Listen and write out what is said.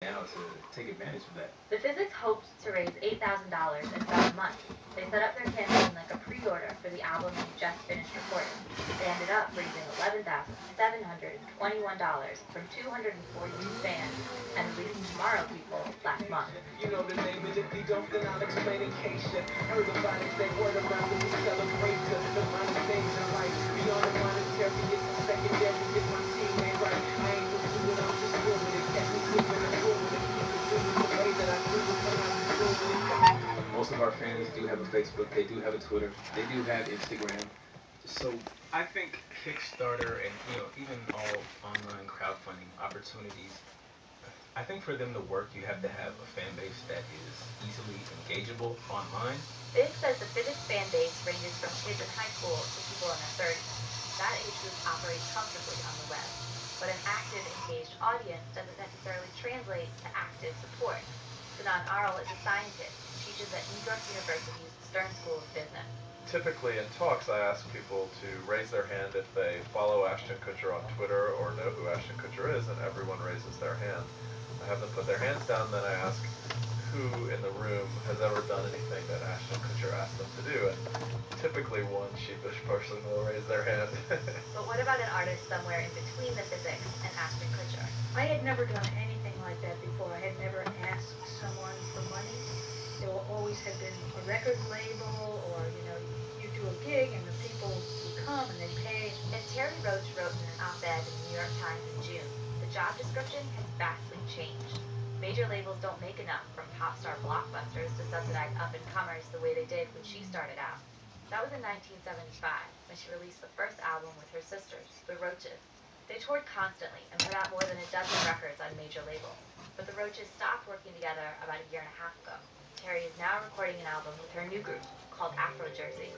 now to take advantage of that. The Physics hoped to raise $8,000 in about a month. They set up their campaign like a pre-order for the album they just finished recording. They ended up raising $11,721 from 242 fans and released Tomorrow People last month. You know the name and if you don't, then I'll explain in case you heard about it. Say word of mouth is a celebrator. The minor things in life beyond the monetary, it's a secondary. If my team ain't right, I ain't gon' do it. I'm just through with it. Catch me slipping and through with it. Keep it doing the way that I do it. Come out the blue with it. Most of our fans do have a Facebook, they do have a Twitter, they do have Instagram. So I think Kickstarter and even all online crowdfunding opportunities, I think for them to work, you have to have a fan base that is easily engageable online. Big says the Physics fan base ranges from kids in high school to people in their 30s. That age group operates comfortably on the web. But an active, engaged audience doesn't necessarily translate to active support. Sinan Arl is a scientist who teaches at New York University's Stern School of Business. Typically in talks, I ask people to raise their hand if they follow Ashton Kutcher on Twitter or know who Ashton Kutcher is, and everyone raises their hand. I have them put their hands down, then I ask who in the room has ever done anything that Ashton Kutcher asked them to do, and typically one sheepish person will raise their hand. But what about an artist somewhere in between the Physics and Ashton Kutcher? I had never done anything like that before. I had never asked someone for money. There will always have been a record label, or you do a gig and the people would come and they pay. As Terry Roach wrote in an op-ed in the New York Times in June, the job description has vastly changed. Major labels don't make enough from pop star blockbusters to subsidize up-and-comers the way they did when she started out. That was in 1975, when she released the first album with her sisters, the Roaches. They toured constantly and put out more than a dozen records on major labels. But the Roaches stopped working together about a year and a half ago. Terry is now recording an album with her new group, called Afro Jersey.